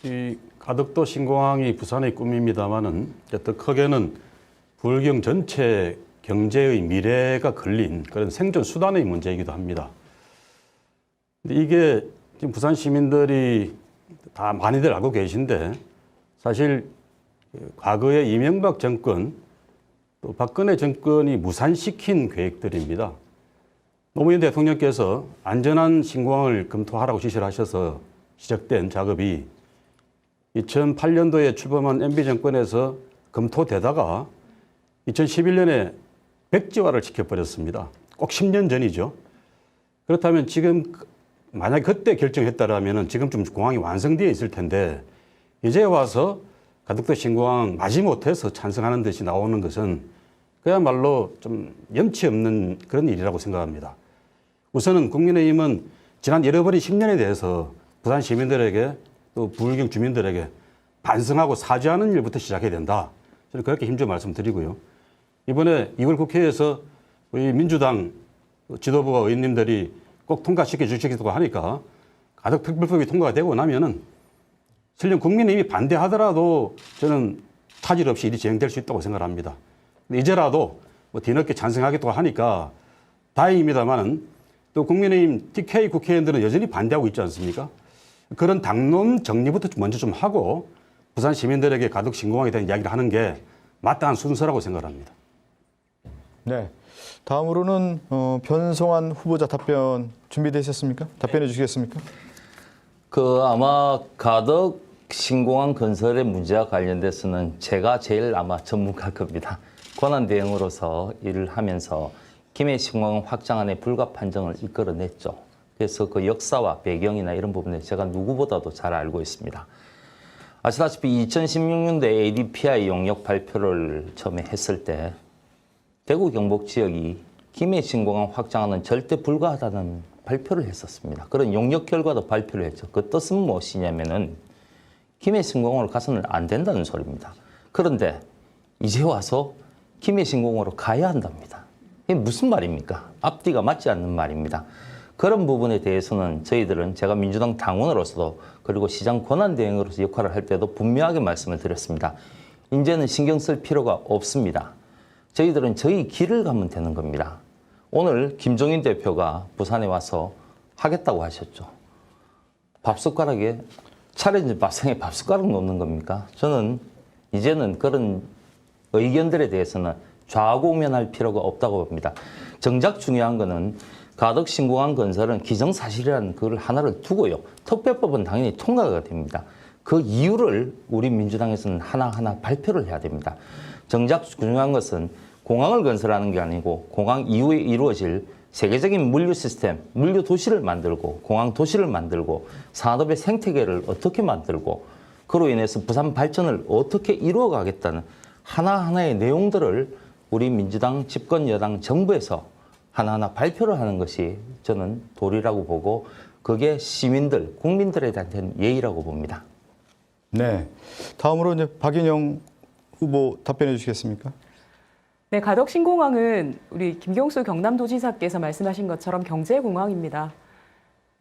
이 가덕도 신공항이 부산의 꿈입니다마는 더 크게는 부울경 전체 경제의 미래가 걸린 그런 생존 수단의 문제이기도 합니다. 근데 이게 지금 부산 시민들이 다 많이들 알고 계신데 사실 과거에 이명박 정권 또 박근혜 정권이 무산시킨 계획들입니다. 노무현 대통령께서 안전한 신공항을 검토하라고 지시를 하셔서 시작된 작업이 2008년도에 출범한 MB 정권에서 검토되다가 2011년에 백지화를 시켜버렸습니다. 꼭 10년 전이죠. 그렇다면 지금 만약 그때 결정했다라면 지금쯤 공항이 완성되어 있을 텐데 이제 와서 가덕도 신공항 마지못해서 찬성하는 듯이 나오는 것은 그야말로 좀 염치 없는 그런 일이라고 생각합니다. 우선은 국민의힘은 지난 잃어버린 10년에 대해서 부산 시민들에게 또 부울경 주민들에게 반성하고 사죄하는 일부터 시작해야 된다. 저는 그렇게 힘주어 말씀드리고요. 이번에 2월 국회에서 우리 민주당 지도부와 의원님들이 꼭 통과시켜 주시기도 하니까 가덕특별법이 통과가 되고 나면은 설령 국민의힘이 반대하더라도 저는 타질 없이 일이 진행될 수 있다고 생각합니다. 이제라도 뭐 뒤늦게 찬성하겠다고 하니까 다행입니다만은 또 국민의힘 TK 국회의원들은 여전히 반대하고 있지 않습니까? 그런 당론 정리부터 먼저 좀 하고 부산 시민들에게 가덕 신공항에 대한 이야기를 하는 게 마땅한 순서라고 생각합니다. 네. 다음으로는 변성환 후보자 답변 준비되셨습니까? 답변해 주시겠습니까? 아마 가덕 신공항 건설의 문제와 관련돼서는 제가 제일 아마 전문가일 겁니다. 권한 대행으로서 일을 하면서 김해 신공항 확장안의 불가 판정을 이끌어냈죠. 그래서 그 역사와 배경이나 이런 부분에 제가 누구보다도 잘 알고 있습니다. 아시다시피 2016년도에 ADPI 용역 발표를 처음에 했을 때 대구 경북 지역이 김해 신공항 확장안은 절대 불가하다는 발표를 했었습니다. 그런 용역 결과도 발표를 했죠. 그 뜻은 무엇이냐면은 김해 신공항으로 가서는 안 된다는 소리입니다. 그런데 이제 와서 김해 신공항으로 가야 한답니다. 이게 무슨 말입니까? 앞뒤가 맞지 않는 말입니다. 그런 부분에 대해서는 저희들은 제가 민주당 당원으로서도 그리고 시장 권한대행으로서 역할을 할 때도 분명하게 말씀을 드렸습니다. 이제는 신경 쓸 필요가 없습니다. 저희들은 저희 길을 가면 되는 겁니다. 오늘 김종인 대표가 부산에 와서 하겠다고 하셨죠. 밥숟가락에 차려진 밥상에 밥숟가락 놓는 겁니까? 저는 이제는 그런 의견들에 대해서는 좌고우면할 필요가 없다고 봅니다. 정작 중요한 거는 가덕 신공항 건설은 기정사실이라는 그걸 하나를 두고요. 특별법은 당연히 통과가 됩니다. 그 이유를 우리 민주당에서는 하나하나 발표를 해야 됩니다. 정작 중요한 것은 공항을 건설하는 게 아니고 공항 이후에 이루어질 세계적인 물류 시스템, 물류 도시를 만들고 공항 도시를 만들고 산업의 생태계를 어떻게 만들고 그로 인해서 부산 발전을 어떻게 이루어 가겠다는 하나하나의 내용들을 우리 민주당 집권 여당 정부에서 하나하나 발표를 하는 것이 저는 도리라고 보고 그게 시민들, 국민들에 대한 예의라고 봅니다. 네. 다음으로 이제 박인영 후보 답변해 주시겠습니까? 네, 가덕 신공항은 우리 김경수 경남도지사께서 말씀하신 것처럼 경제공항입니다.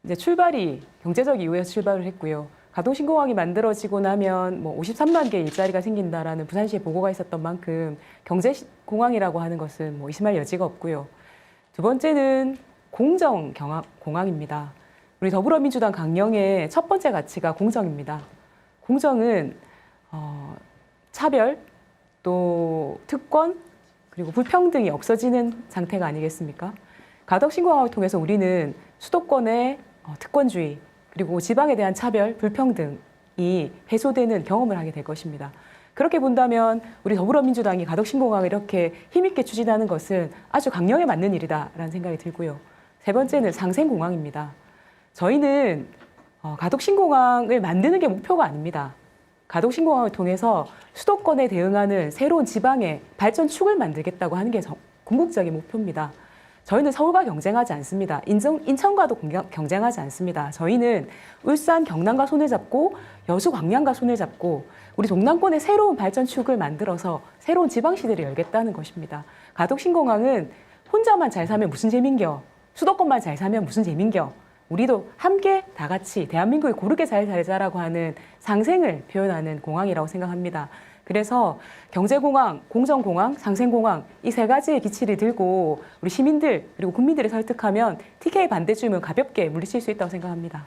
이제 출발이 경제적 이유에서 출발을 했고요. 가덕 신공항이 만들어지고 나면 뭐 53만 개의 일자리가 생긴다라는 부산시의 보고가 있었던 만큼 경제공항이라고 하는 것은 뭐 의심할 여지가 없고요. 두 번째는 공정공항입니다. 우리 더불어민주당 강령의 첫 번째 가치가 공정입니다. 공정은 차별, 또 특권, 그리고 불평등이 없어지는 상태가 아니겠습니까? 가덕 신공항을 통해서 우리는 수도권의 특권주의, 그리고 지방에 대한 차별, 불평등이 해소되는 경험을 하게 될 것입니다. 그렇게 본다면 우리 더불어민주당이 가덕 신공항을 이렇게 힘있게 추진하는 것은 아주 강령에 맞는 일이다라는 생각이 들고요. 세 번째는 상생공항입니다. 저희는 가덕 신공항을 만드는 게 목표가 아닙니다. 가덕 신공항을 통해서 수도권에 대응하는 새로운 지방의 발전축을 만들겠다고 하는 게 궁극적인 목표입니다. 저희는 서울과 경쟁하지 않습니다. 인천과도 경쟁하지 않습니다. 저희는 울산, 경남과 손을 잡고 여수, 광양과 손을 잡고 우리 동남권의 새로운 발전축을 만들어서 새로운 지방시대를 열겠다는 것입니다. 가덕 신공항은 혼자만 잘 사면 무슨 재민겨? 수도권만 잘 사면 무슨 재민겨? 우리도 함께 다 같이 대한민국이 고르게 잘 살자라고 하는 상생을 표현하는 공항이라고 생각합니다. 그래서 경제공항, 공정공항, 상생공항 이 세 가지의 기치를 들고 우리 시민들 그리고 국민들을 설득하면 TK 반대주의는 가볍게 물리칠 수 있다고 생각합니다.